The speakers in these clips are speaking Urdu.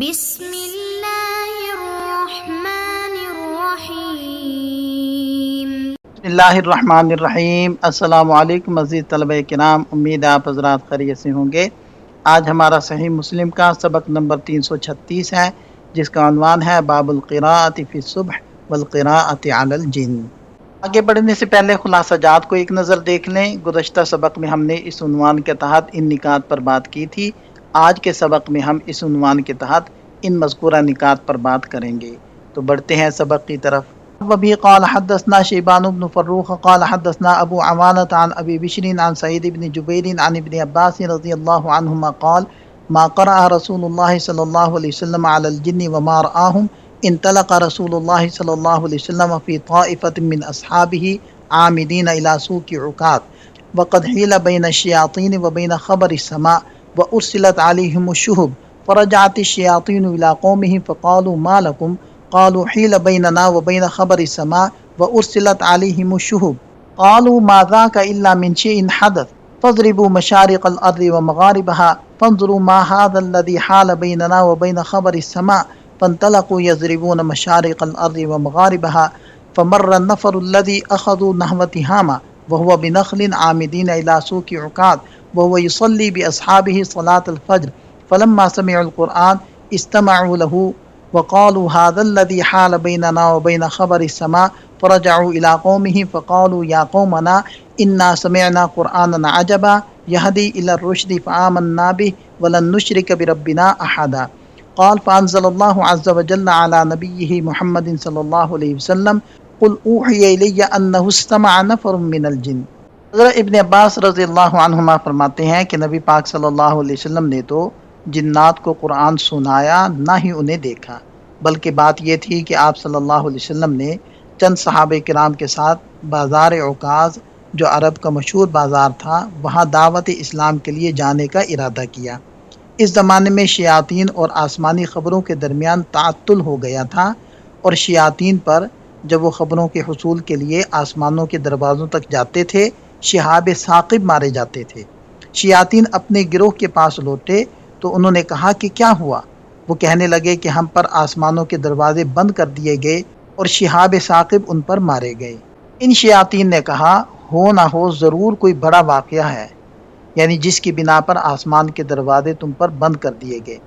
بسم اللہ الرحمن الرحیم۔ بسم اللہ الرحمن الرحیم۔ السلام علیکم عزیز طلبہ کرام، امید ہے آپ حضرات خیریت سے ہوں گے۔ آج ہمارا صحیح مسلم کا سبق نمبر 336 ہے، جس کا عنوان ہے باب القراءۃ فی الصبح والقراءۃ علی الجن۔ آگے بڑھنے سے پہلے خلاصہ جات کو ایک نظر دیکھ لیں۔ گزشتہ سبق میں ہم نے اس عنوان کے تحت ان نکات پر بات کی تھی۔ آج کے سبق میں ہم اس عنوان کے تحت ان مذکورہ نکات پر بات کریں گے۔ تو بڑھتے ہیں سبق کی طرف۔ وبه قال حدثنا شيبان بن فروخ قال حدثنا ابو عوانة عن ابي بشر عن سعيد بن جبير عن ابن عباس رضي الله عنهما قال ما قرأ رسول الله صلى الله عليه وسلم على الجن وما رآهم انطلق رسول الله صلى الله عليه وسلم في طائفة من أصحابه عامدين إلى سوق عكاظ وقد حيل بين الشياطين وبين خبر السماء وأرسلت عليهم الشهب فرجعت الشياطين إلى قومهم فقالوا ما لكم قالوا حيل بيننا وبين خبر السماء وأرسلت عليهم الشهب قالوا ما ذاك إلا من شيء حدث فاضربوا مشارق الأرض ومغاربها فانظروا ما هذا الذي حال بيننا وبين خبر السماء فانطلقوا يضربون مشارق الأرض ومغاربها فمر النفر الذي أخذوا نحو تهامة وهو بنخل عامدين إلى سوق عكاظ وهو يصلي بأصحابه صلاة الفجر فلما سمعوا القرآن استمعوا له وقالوا هذا الذي حال بيننا وبين خبر السماء فرجعوا إلى قومهم فقالوا يا قومنا إنا سمعنا قرآنا عجبا يهدي إلى الرشد فآمنا به ولن نشرك بربنا أحدا قال فأنزل الله عز وجل على نبيه محمد صلى الله عليه وسلم قل أوحي إلي أنه استمع نفر من الجن۔ حضرت ابن عباس رضی اللہ عنہما فرماتے ہیں کہ نبی پاک صلی اللہ علیہ وسلم نے تو جنات کو قرآن سنایا، نہ ہی انہیں دیکھا، بلکہ بات یہ تھی کہ آپ صلی اللہ علیہ وسلم نے چند صحابہ کرام کے ساتھ بازار عکاظ، جو عرب کا مشہور بازار تھا، وہاں دعوت اسلام کے لیے جانے کا ارادہ کیا۔ اس زمانے میں شیاطین اور آسمانی خبروں کے درمیان تعطل ہو گیا تھا، اور شیاطین پر جب وہ خبروں کے حصول کے لیے آسمانوں کے دروازوں تک جاتے تھے، شہاب ثاقب مارے جاتے تھے۔ شیاطین اپنے گروہ کے پاس لوٹے تو انہوں نے کہا کہ کیا ہوا؟ وہ کہنے لگے کہ ہم پر آسمانوں کے دروازے بند کر دیے گئے اور شہاب ثاقب ان پر مارے گئے۔ ان شیاطین نے کہا ہو نہ ہو ضرور کوئی بڑا واقعہ ہے، یعنی جس کی بنا پر آسمان کے دروازے تم پر بند کر دیے گئے۔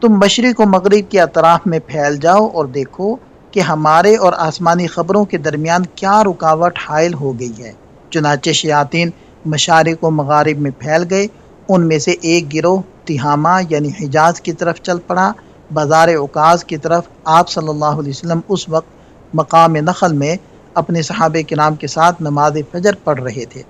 تم مشرق و مغرب کے اطراف میں پھیل جاؤ اور دیکھو کہ ہمارے اور آسمانی خبروں کے درمیان کیا رکاوٹ حائل ہو گئی ہے۔ چنانچہ شیاطین مشارق و مغارب میں پھیل گئے۔ ان میں سے ایک گروہ تہامہ یعنی حجاز کی طرف چل پڑا۔ بازار عکاظ کی طرف آپ صلی اللہ علیہ وسلم اس وقت مقام نخل میں اپنے صحابہ کرام کے ساتھ نماز فجر پڑھ رہے تھے۔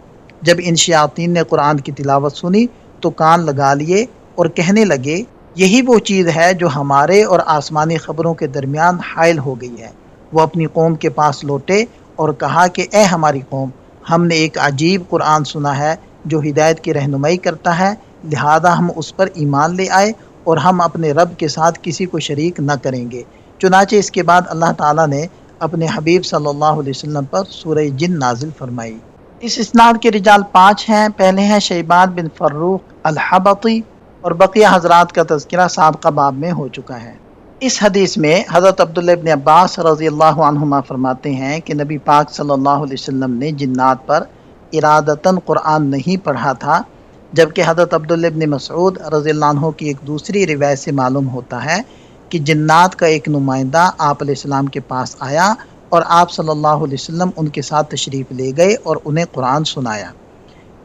جب ان شیاطین نے قرآن کی تلاوت سنی تو کان لگا لیے اور کہنے لگے یہی وہ چیز ہے جو ہمارے اور آسمانی خبروں کے درمیان حائل ہو گئی ہے۔ وہ اپنی قوم کے پاس لوٹے اور کہا کہ اے ہماری قوم، ہم نے ایک عجیب قرآن سنا ہے جو ہدایت کی رہنمائی کرتا ہے، لہذا ہم اس پر ایمان لے آئے اور ہم اپنے رب کے ساتھ کسی کو شریک نہ کریں گے۔ چنانچہ اس کے بعد اللہ تعالیٰ نے اپنے حبیب صلی اللہ علیہ وسلم پر سورہ جن نازل فرمائی۔ اس اسناد کے رجال 5 ہیں۔ پہلے ہیں شیبان بن فروخ الحبطی، اور بقیہ حضرات کا تذکرہ سابقہ باب میں ہو چکا ہے۔ اس حدیث میں حضرت عبداللہ ابن عباس رضی اللہ عنہما فرماتے ہیں کہ نبی پاک صلی اللہ علیہ وسلم نے جنات پر ارادتاً قرآن نہیں پڑھا تھا، جبکہ حضرت عبداللہ ابن مسعود رضی اللہ عنہ کی ایک دوسری روایت سے معلوم ہوتا ہے کہ جنات کا ایک نمائندہ آپ علیہ السلام کے پاس آیا اور آپ صلی اللہ علیہ وسلم ان کے ساتھ تشریف لے گئے اور انہیں قرآن سنایا۔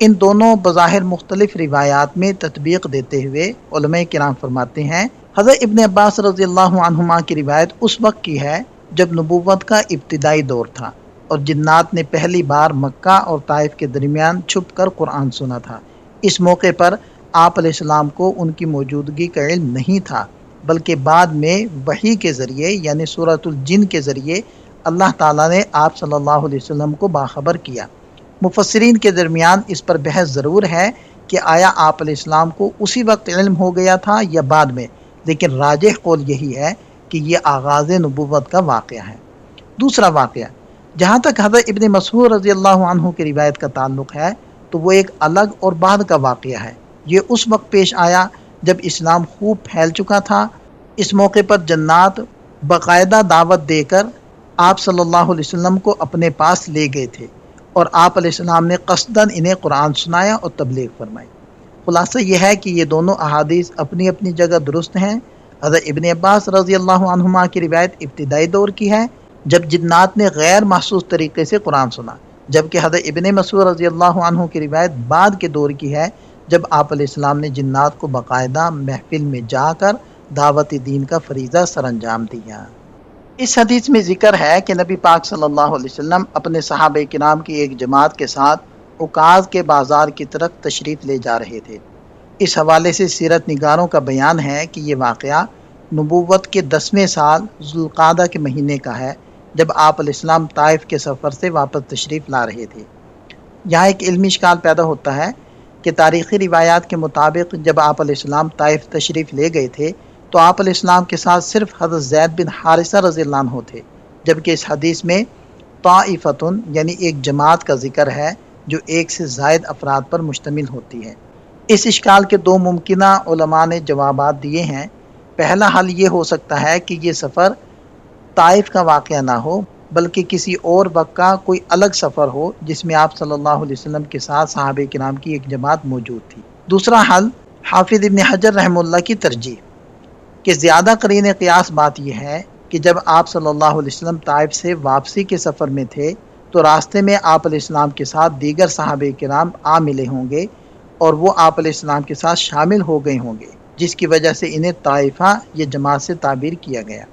ان دونوں بظاہر مختلف روایات میں تطبیق دیتے ہوئے علماء کرام فرماتے ہیں حضرت ابن عباس رضی اللہ عنہما کی روایت اس وقت کی ہے جب نبوت کا ابتدائی دور تھا اور جنات نے پہلی بار مکہ اور طائف کے درمیان چھپ کر قرآن سنا تھا۔ اس موقع پر آپ علیہ السلام کو ان کی موجودگی کا علم نہیں تھا، بلکہ بعد میں وحی کے ذریعے یعنی سورۃ الجن کے ذریعے اللہ تعالیٰ نے آپ صلی اللہ علیہ وسلم کو باخبر کیا۔ مفسرین کے درمیان اس پر بحث ضرور ہے کہ آیا آپ علیہ السلام کو اسی وقت علم ہو گیا تھا یا بعد میں، لیکن راجح قول یہی ہے کہ یہ آغاز نبوت کا واقعہ ہے۔ دوسرا واقعہ، جہاں تک حضرت ابن مسعود رضی اللہ عنہ کی روایت کا تعلق ہے تو وہ ایک الگ اور بعد کا واقعہ ہے۔ یہ اس وقت پیش آیا جب اسلام خوب پھیل چکا تھا اس موقع پر جنات باقاعدہ دعوت دے کر آپ صلی اللہ علیہ وسلم کو اپنے پاس لے گئے تھے اور آپ علیہ السلام نے قصداً انہیں قرآن سنایا اور تبلیغ فرمائی۔ خلاصہ یہ ہے کہ یہ دونوں احادیث اپنی اپنی جگہ درست ہیں۔ حضرت ابن عباس رضی اللہ عنہما کی روایت ابتدائی دور کی ہے جب جنات نے غیر محسوس طریقے سے قرآن سنا، جبکہ حضرت ابن مسعود رضی اللہ عنہ کی روایت بعد کے دور کی ہے جب آپ علیہ السلام نے جنات کو باقاعدہ محفل میں جا کر دعوت دین کا فریضہ سر انجام دیا۔ اس حدیث میں ذکر ہے کہ نبی پاک صلی اللہ علیہ وسلم اپنے صحابہ کرام کی ایک جماعت کے ساتھ عکاظ کے بازار کی طرف تشریف لے جا رہے تھے۔ اس حوالے سے سیرت نگاروں کا بیان ہے کہ یہ واقعہ نبوت کے 10ویں سال ذوالقعدہ کے مہینے کا ہے جب آپ علیہ السلام طائف کے سفر سے واپس تشریف لا رہے تھے۔ یہاں ایک علمی اشکال پیدا ہوتا ہے کہ تاریخی روایات کے مطابق جب آپ علیہ السلام طائف تشریف لے گئے تھے تو آپ علیہ السلام کے ساتھ صرف حضرت زید بن حارثہ رضی اللہ عنہ تھے، جبکہ اس حدیث میں طائفتن یعنی ایک جماعت کا ذکر ہے جو ایک سے زائد افراد پر مشتمل ہوتی ہے۔ اس اشکال کے دو ممکنہ علماء نے جوابات دیے ہیں۔ پہلا حل یہ ہو سکتا ہے کہ یہ سفر طائف کا واقعہ نہ ہو بلکہ کسی اور وقت کا کوئی الگ سفر ہو جس میں آپ صلی اللہ علیہ وسلم کے ساتھ صحابہ کرام کی ایک جماعت موجود تھی۔ دوسرا حل حافظ ابن حجر رحمہ اللہ کی ترجیح کہ زیادہ قرین قیاس بات یہ ہے کہ جب آپ صلی اللہ علیہ وسلم طائف سے واپسی کے سفر میں تھے تو راستے میں آپ علیہ السلام کے ساتھ دیگر صحابہ کرام آ ملے ہوں گے اور وہ آپ علیہ السلام کے ساتھ شامل ہو گئے ہوں گے، جس کی وجہ سے انہیں طائفہ یا جماعت سے تعبیر کیا گیا۔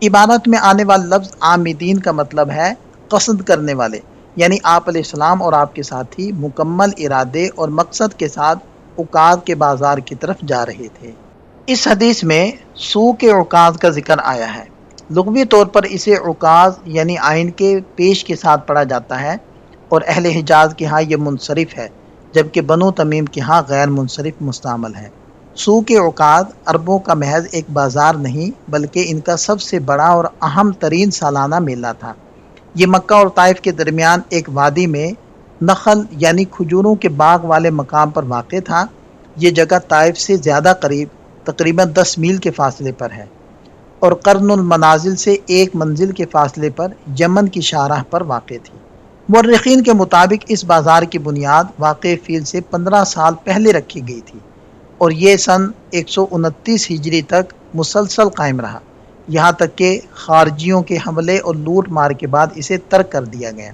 عبارت میں آنے والا لفظ عامدین کا مطلب ہے قصد کرنے والے، یعنی آپ علیہ السلام اور آپ کے ساتھی مکمل ارادے اور مقصد کے ساتھ عکاظ کے بازار کی طرف جا رہے تھے۔ اس حدیث میں سوق عکاظ کا ذکر آیا ہے۔ لغوی طور پر اسے عکاظ یعنی آئین کے پیش کے ساتھ پڑھا جاتا ہے اور اہل حجاز کے ہاں یہ منصرف ہے جبکہ بنو تمیم کے ہاں غیر منصرف مستعمل ہے۔ سوق عکاظ عربوں کا محض ایک بازار نہیں بلکہ ان کا سب سے بڑا اور اہم ترین سالانہ میلہ تھا۔ یہ مکہ اور طائف کے درمیان ایک وادی میں نخل یعنی کھجوروں کے باغ والے مقام پر واقع تھا۔ یہ جگہ طائف سے زیادہ قریب تقریباً 10 میل کے فاصلے پر ہے اور قرن المنازل سے 1 منزل کے فاصلے پر یمن کی شاہراہ پر واقع تھی۔ مورخین کے مطابق اس بازار کی بنیاد واقع فیل سے 15 سال پہلے رکھی گئی تھی اور یہ سن 129 ہجری تک مسلسل قائم رہا، یہاں تک کہ خارجیوں کے حملے اور لوٹ مار کے بعد اسے ترک کر دیا گیا۔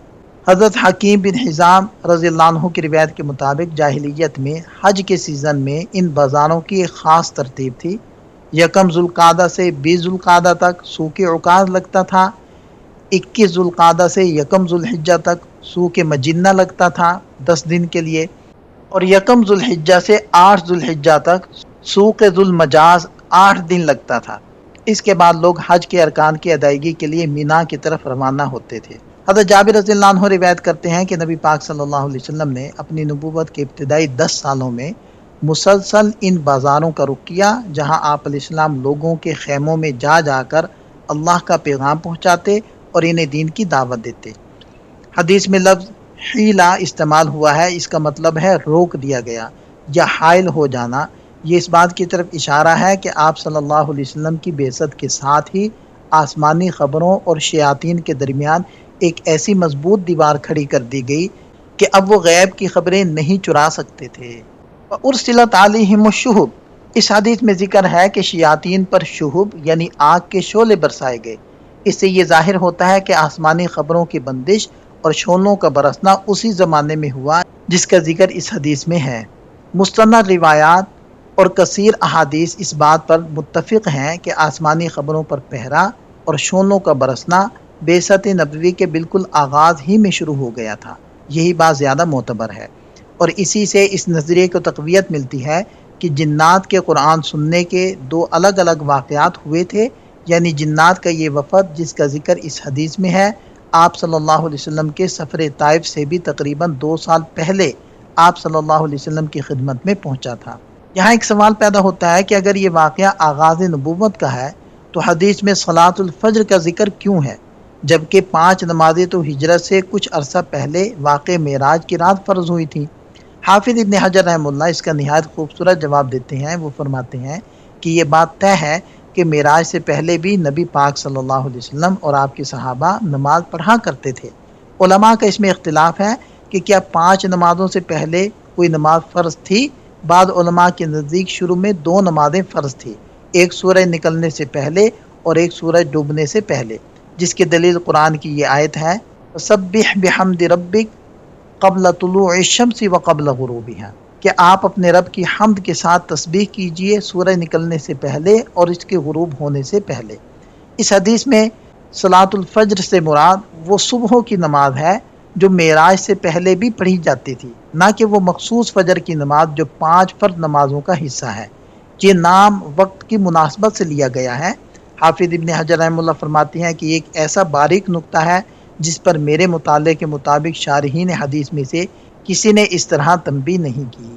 حضرت حکیم بن حزام رضی اللہ عنہ کی روایت کے مطابق جاہلیت میں حج کے سیزن میں ان بازاروں کی ایک خاص ترتیب تھی۔ یکم ذوالقعدہ سے 20 ذوالقعدہ تک سوق عکاظ لگتا تھا، 21 ذوالقعدہ سے یکم ذوالحجہ تک سوق مجنہ لگتا تھا 10 دن کے لیے، اور یکم ذوالحجہ سے 8 ذوالحجہ تک سوق ذوالمجاز 8 دن لگتا تھا۔ اس کے بعد لوگ حج کے ارکان کی ادائیگی کے لیے مینا کی طرف روانہ ہوتے تھے۔ حضرت جابر رضی اللہ عنہ روایت کرتے ہیں کہ نبی پاک صلی اللہ علیہ وسلم نے اپنی نبوت کے ابتدائی 10 سالوں میں مسلسل ان بازاروں کا رخ کیا جہاں آپ علیہ السلام لوگوں کے خیموں میں جا جا کر اللہ کا پیغام پہنچاتے اور انہیں دین کی دعوت دیتے۔ حدیث میں لفظ حیلہ استعمال ہوا ہے، اس کا مطلب ہے روک دیا گیا یا حائل ہو جانا۔ یہ اس بات کی طرف اشارہ ہے کہ آپ صلی اللہ علیہ وسلم کی بعثت کے ساتھ ہی آسمانی خبروں اور شیاطین کے درمیان ایک ایسی مضبوط دیوار کھڑی کر دی گئی کہ اب وہ غیب کی خبریں نہیں چرا سکتے تھے۔ وَأُرْسِلَتْ عَلَيْهِمُ الشُّهُبُ، اس حدیث میں ذکر ہے کہ شیاطین پر شہب یعنی آگ کے شعلے برسائے گئے۔ اس سے یہ ظاہر ہوتا ہے کہ آسمانی خبروں کی بندش اور شعلوں کا برسنا اسی زمانے میں ہوا جس کا ذکر اس حدیث میں ہے۔ مستند روایات اور کثیر احادیث اس بات پر متفق ہیں کہ آسمانی خبروں پر پہرا اور شعلوں کا برسنا بعثت نبوی کے بالکل آغاز ہی میں شروع ہو گیا تھا۔ یہی بات زیادہ معتبر ہے اور اسی سے اس نظریے کو تقویت ملتی ہے کہ جنات کے قرآن سننے کے 2 الگ الگ واقعات ہوئے تھے، یعنی جنات کا یہ وفد جس کا ذکر اس حدیث میں ہے آپ صلی اللہ علیہ وسلم کے سفر طائف سے بھی تقریباً 2 سال پہلے آپ صلی اللہ علیہ وسلم کی خدمت میں پہنچا تھا۔ یہاں ایک سوال پیدا ہوتا ہے کہ اگر یہ واقعہ آغاز نبوت کا ہے تو حدیث میں صلاۃ الفجر کا ذکر کیوں ہے، جبکہ 5 نمازیں تو ہجرت سے کچھ عرصہ پہلے واقع معراج کی رات فرض ہوئی تھیں۔ حافظ ابن حجر رحمہ اللہ اس کا نہایت خوبصورت جواب دیتے ہیں۔ وہ فرماتے ہیں کہ یہ بات طے ہے کہ معراج سے پہلے بھی نبی پاک صلی اللہ علیہ وسلم اور آپ کے صحابہ نماز پڑھا کرتے تھے۔ علماء کا اس میں اختلاف ہے کہ کیا 5 نمازوں سے پہلے کوئی نماز فرض تھی۔ بعض علماء کے نزدیک شروع میں 2 نمازیں فرض تھی، ایک سورج نکلنے سے پہلے اور ایک سورج ڈوبنے سے پہلے، جس کی دلیل قرآن کی یہ آیت ہے فَسَبِّحْ بِحَمْدِ رَبِّكَ قبل طلوع الشمس و قبل غروبها، کہ آپ اپنے رب کی حمد کے ساتھ تسبیح کیجئے سورج نکلنے سے پہلے اور اس کے غروب ہونے سے پہلے۔ اس حدیث میں صلاۃ الفجر سے مراد وہ صبح کی نماز ہے جو معراج سے پہلے بھی پڑھی جاتی تھی، نہ کہ وہ مخصوص فجر کی نماز جو 5 فرض نمازوں کا حصہ ہے۔ یہ نام وقت کی مناسبت سے لیا گیا ہے۔ حافظ ابن حجر رحمہ اللہ فرماتے ہیں کہ یہ ایک ایسا باریک نکتہ ہے جس پر میرے مطالعے کے مطابق شارحین حدیث میں سے کسی نے اس طرح تنبیہ نہیں کی۔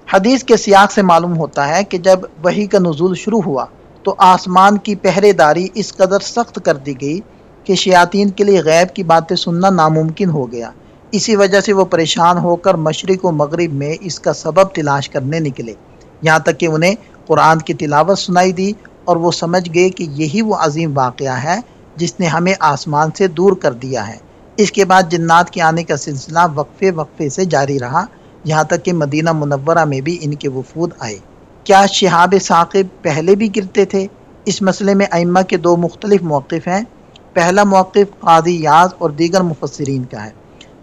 حدیث کے سیاق سے معلوم ہوتا ہے کہ جب وحی کا نزول شروع ہوا تو آسمان کی پہرے داری اس قدر سخت کر دی گئی کہ شیاطین کے لیے غیب کی باتیں سننا ناممکن ہو گیا۔ اسی وجہ سے وہ پریشان ہو کر مشرق و مغرب میں اس کا سبب تلاش کرنے نکلے، یہاں تک کہ انہیں قرآن کی تلاوت سنائی دی اور وہ سمجھ گئے کہ یہی وہ عظیم واقعہ ہے جس نے ہمیں آسمان سے دور کر دیا ہے۔ اس کے بعد جنات کے آنے کا سلسلہ وقفے وقفے سے جاری رہا، یہاں تک کہ مدینہ منورہ میں بھی ان کے وفود آئے۔ کیا شہاب ثاقب پہلے بھی گرتے تھے؟ اس مسئلے میں ائمہ کے 2 مختلف موقف ہیں۔ پہلا موقف قاضی یاز اور دیگر مفسرین کا ہے۔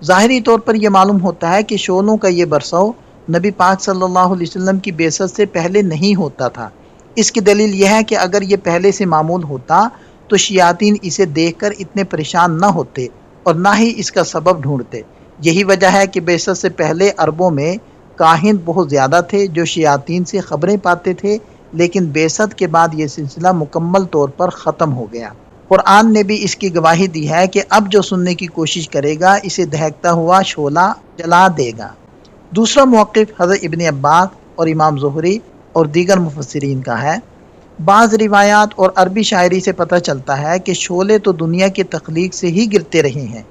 ظاہری طور پر یہ معلوم ہوتا ہے کہ شعلوں کا یہ برسو نبی پاک صلی اللہ علیہ وسلم کی بعثت سے پہلے نہیں ہوتا تھا۔ اس کی دلیل یہ ہے کہ اگر یہ پہلے سے معمول ہوتا تو شیاطین اسے دیکھ کر اتنے پریشان نہ ہوتے اور نہ ہی اس کا سبب ڈھونڈتے۔ یہی وجہ ہے کہ بعثت سے پہلے عربوں میں کاہن بہت زیادہ تھے جو شیاطین سے خبریں پاتے تھے، لیکن بعثت کے بعد یہ سلسلہ مکمل طور پر ختم ہو گیا۔ قرآن نے بھی اس کی گواہی دی ہے کہ اب جو سننے کی کوشش کرے گا اسے دہکتا ہوا شعلہ جلا دے گا۔ دوسرا موقف حضرت ابن عباس اور امام زہری اور دیگر مفسرین کا ہے۔ بعض روایات اور عربی شاعری سے پتہ چلتا ہے کہ شعلے تو دنیا کی تخلیق سے ہی گرتے رہے ہیں،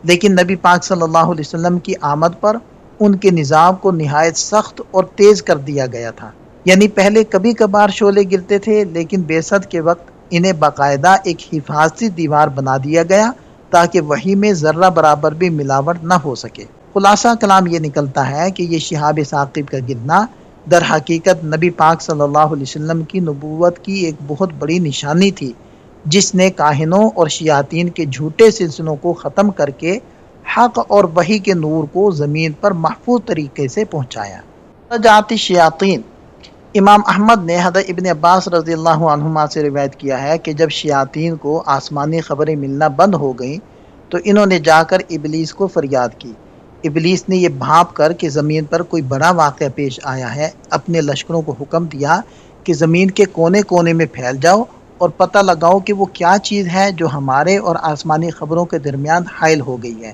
لیکن نبی پاک صلی اللہ علیہ وسلم کی آمد پر ان کے نظام کو نہایت سخت اور تیز کر دیا گیا تھا۔ یعنی پہلے کبھی کبھار شعلے گرتے تھے، لیکن بعثت کے وقت انہیں باقاعدہ ایک حفاظتی دیوار بنا دیا گیا تاکہ وحی میں ذرہ برابر بھی ملاوٹ نہ ہو سکے۔ خلاصہ کلام یہ نکلتا ہے کہ یہ شہاب ثاقب کا گرنا در حقیقت نبی پاک صلی اللہ علیہ وسلم کی نبوت کی ایک بہت بڑی نشانی تھی، جس نے کاہنوں اور شیاطین کے جھوٹے سلسلوں کو ختم کر کے حق اور وحی کے نور کو زمین پر محفوظ طریقے سے پہنچایا۔ رجعت الشیاطین، امام احمد نے حضرت ابن عباس رضی اللہ عنہما سے روایت کیا ہے کہ جب شیاطین کو آسمانی خبریں ملنا بند ہو گئیں تو انہوں نے جا کر ابلیس کو فریاد کی۔ ابلیس نے یہ بھانپ کر کہ زمین پر کوئی بڑا واقعہ پیش آیا ہے اپنے لشکروں کو حکم دیا کہ زمین کے کونے کونے میں پھیل جاؤ اور پتہ لگاؤ کہ وہ کیا چیز ہے جو ہمارے اور آسمانی خبروں کے درمیان حائل ہو گئی ہے۔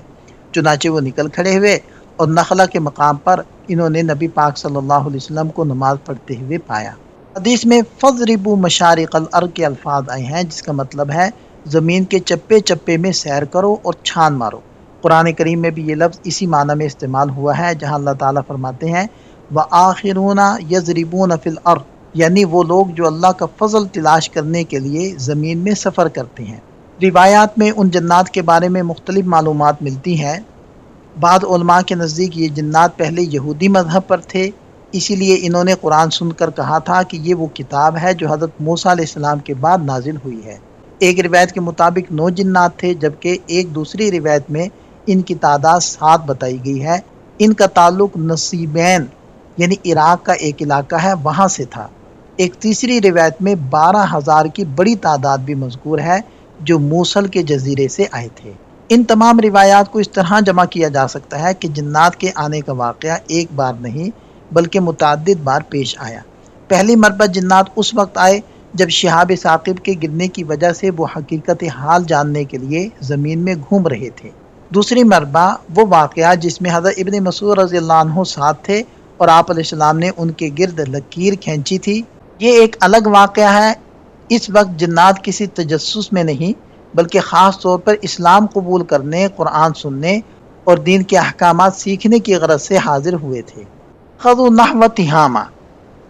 چنانچہ وہ نکل کھڑے ہوئے اور نخلا کے مقام پر انہوں نے نبی پاک صلی اللہ علیہ وسلم کو نماز پڑھتے ہوئے پایا۔ حدیث میں فَضْرِبُوا مَشَارِقَ الْأَرْضِ کے الفاظ آئے ہیں جس کا مطلب ہے زمین کے چپے چپے میں سیر کرو اور چھان مارو۔ قرآن کریم میں بھی یہ لفظ اسی معنی میں استعمال ہوا ہے جہاں اللہ تعالیٰ فرماتے ہیں وَآخِرُونَ يَضْرِبُونَ فِي الْأَرْضِ، یعنی وہ لوگ جو اللہ کا فضل تلاش کرنے کے لیے زمین میں سفر کرتے ہیں۔ روایات میں ان جنات کے بارے میں مختلف معلومات ملتی ہیں۔ بعض علماء کے نزدیک یہ جنات پہلے یہودی مذہب پر تھے، اسی لیے انہوں نے قرآن سن کر کہا تھا کہ یہ وہ کتاب ہے جو حضرت موسیٰ علیہ السلام کے بعد نازل ہوئی ہے۔ ایک روایت کے مطابق 9 جنات تھے، جبکہ ایک دوسری روایت میں ان کی تعداد 7 بتائی گئی ہے۔ ان کا تعلق نصیبین یعنی عراق کا ایک علاقہ ہے وہاں سے تھا۔ ایک تیسری روایت میں 12,000 کی بڑی تعداد بھی مذکور ہے جو موصل کے جزیرے سے آئے تھے۔ ان تمام روایات کو اس طرح جمع کیا جا سکتا ہے کہ جنات کے آنے کا واقعہ ایک بار نہیں بلکہ متعدد بار پیش آیا۔ پہلی مرتبہ جنات اس وقت آئے جب شہاب ثاقب کے گرنے کی وجہ سے وہ حقیقت حال جاننے کے لیے زمین میں گھوم رہے تھے۔ دوسری مرتبہ وہ واقعہ جس میں حضرت ابن مسعود رضی اللہ عنہ ساتھ تھے اور آپ علیہ السلام نے ان کے گرد لکیر کھینچی تھی، یہ ایک الگ واقعہ ہے۔ اس وقت جنات کسی تجسس میں نہیں بلکہ خاص طور پر اسلام قبول کرنے، قرآن سننے اور دین کے احکامات سیکھنے کی غرض سے حاضر ہوئے تھے۔ خذوا نحو تہامہ،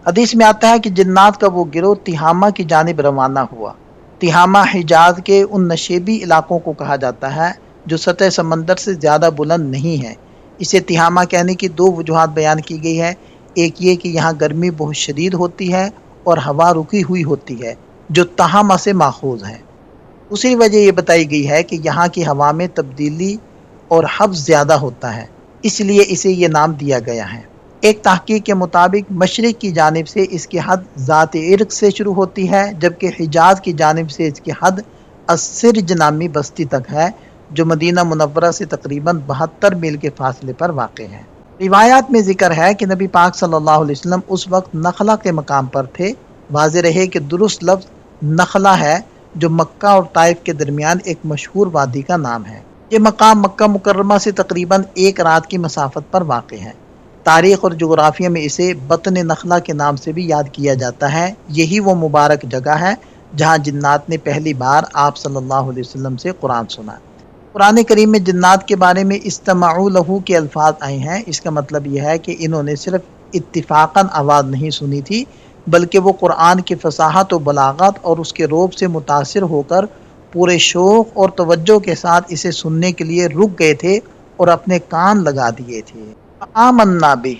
حدیث میں آتا ہے کہ جنات کا وہ گروہ تہامہ کی جانب روانہ ہوا۔ تہامہ حجاز کے ان نشیبی علاقوں کو کہا جاتا ہے جو سطح سمندر سے زیادہ بلند نہیں ہے۔ اسے تہامہ کہنے کی دو وجوہات بیان کی گئی ہے۔ ایک یہ کہ یہاں گرمی بہت شدید ہوتی ہے اور ہوا رکی ہوئی ہوتی ہے جو تہامہ سے ماخوذ ہے۔ دوسری وجہ یہ بتائی گئی ہے کہ یہاں کی ہوا میں تبدیلی اور حبس زیادہ ہوتا ہے، اس لیے اسے یہ نام دیا گیا ہے۔ ایک تحقیق کے مطابق مشرق کی جانب سے اس کی حد ذات عرق سے شروع ہوتی ہے، جبکہ حجاز کی جانب سے اس کی حد السرج نامی بستی تک ہے جو مدینہ منورہ سے تقریباً 72 میل کے فاصلے پر واقع ہے۔ روایات میں ذکر ہے کہ نبی پاک صلی اللہ علیہ وسلم اس وقت نخلا کے مقام پر تھے۔ واضح رہے کہ درست لفظ نخلا ہے جو مکہ اور طائف کے درمیان ایک مشہور وادی کا نام ہے۔ یہ مقام مکہ مکرمہ سے تقریباً 1 رات کی مسافت پر واقع ہے۔ تاریخ اور جغرافیہ میں اسے بطن نخلا کے نام سے بھی یاد کیا جاتا ہے۔ یہی وہ مبارک جگہ ہے جہاں جنات نے پہلی بار آپ صلی اللہ علیہ وسلم سے قرآن سنا۔ قرآن کریم میں جنات کے بارے میں استمعوا لہو کے الفاظ آئے ہیں۔ اس کا مطلب یہ ہے کہ انہوں نے صرف اتفاقاً آواز نہیں سنی تھی، بلکہ وہ قرآن کی فصاحت و بلاغت اور اس کے رعب سے متاثر ہو کر پورے شوق اور توجہ کے ساتھ اسے سننے کے لیے رک گئے تھے اور اپنے کان لگا دیے تھے۔ آمنا بہ،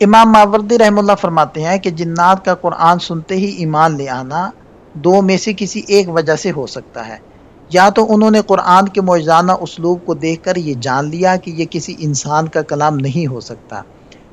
امام ماوردی رحمہ اللہ فرماتے ہیں کہ جنات کا قرآن سنتے ہی ایمان لے آنا دو میں سے کسی ایک وجہ سے ہو سکتا ہے۔ یا تو انہوں نے قرآن کے معجزانہ اسلوب کو دیکھ کر یہ جان لیا کہ یہ کسی انسان کا کلام نہیں ہو سکتا،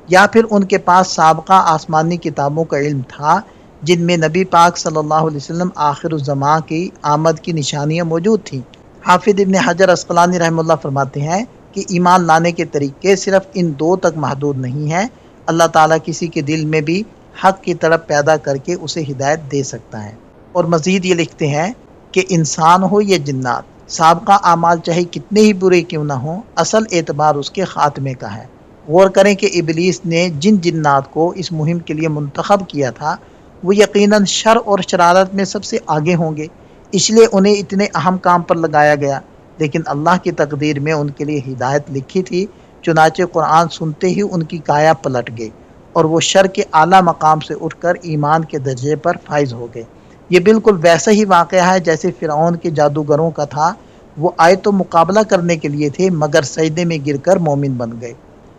یا پھر ان کے پاس سابقہ آسمانی کتابوں کا علم تھا جن میں نبی پاک صلی اللہ علیہ وسلم آخر الزمان کی آمد کی نشانیاں موجود تھیں۔ حافظ ابن حجر عسقلانی رحمہ اللہ فرماتے ہیں کہ ایمان لانے کے طریقے صرف ان دو تک محدود نہیں ہیں۔ اللہ تعالیٰ کسی کے دل میں بھی حق کی طرف پیدا کر کے اسے ہدایت دے سکتا ہے۔ اور مزید یہ لکھتے ہیں کہ انسان ہو یا جنات، سابقہ اعمال چاہے کتنے ہی برے کیوں نہ ہوں، اصل اعتبار اس کے خاتمے کا ہے۔ غور کریں کہ ابلیس نے جن جنات کو اس مہم کے لیے منتخب کیا تھا وہ یقیناً شر اور شرارت میں سب سے آگے ہوں گے، اس لیے انہیں اتنے اہم کام پر لگایا گیا، لیکن اللہ کی تقدیر میں ان کے لیے ہدایت لکھی تھی۔ چنانچہ قرآن سنتے ہی ان کی کایا پلٹ گئی اور وہ شر کے اعلیٰ مقام سے اٹھ کر ایمان کے درجے پر فائز ہو گئے۔ یہ بالکل ویسا ہی واقعہ ہے جیسے فرعون کے جادوگروں کا تھا۔ وہ آئے تو مقابلہ کرنے کے لیے تھے مگر سجدے میں گر کر مومن بن گئے۔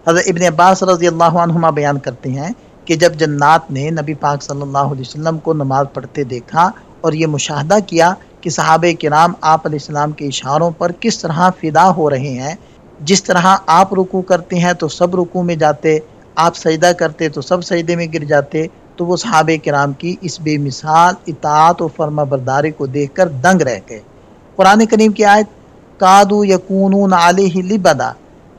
حضرت ابن عباس رضی اللہ عنہما بیان کرتے ہیں کہ جب جنات نے نبی پاک صلی اللہ علیہ وسلم کو نماز پڑھتے دیکھا اور یہ مشاہدہ کیا کہ صحابہ کرام آپ علیہ السلام کے اشاروں پر کس طرح فدا ہو رہے ہیں، جس طرح آپ رکوع کرتے ہیں تو سب رکوع میں جاتے، آپ سجدہ کرتے تو سب سجدے میں گر جاتے، تو وہ صحابہ کرام کی اس بے مثال اطاعت و فرما برداری کو دیکھ کر دنگ رہ گئے۔ قرآن کریم کی آیت کادو یکونون علیہ لبدا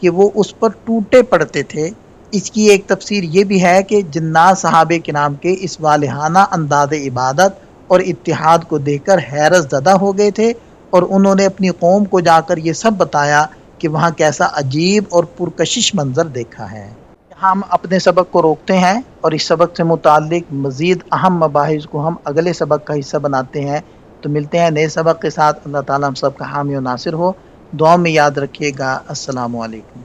کہ وہ اس پر ٹوٹے پڑتے تھے، اس کی ایک تفسیر یہ بھی ہے کہ جنات صحابہ کرام کے اس والہانہ انداز عبادت اور اتحاد کو دیکھ کر حیرت زدہ ہو گئے تھے اور انہوں نے اپنی قوم کو جا کر یہ سب بتایا کہ وہاں کیسا عجیب اور پرکشش منظر دیکھا ہے۔ ہم اپنے سبق کو روکتے ہیں اور اس سبق سے متعلق مزید اہم مباحث کو ہم اگلے سبق کا حصہ بناتے ہیں۔ تو ملتے ہیں نئے سبق کے ساتھ۔ اللہ تعالیٰ ہم سب کا حامی و ناصر ہو۔ دعا میں یاد رکھیے گا۔ السلام علیکم۔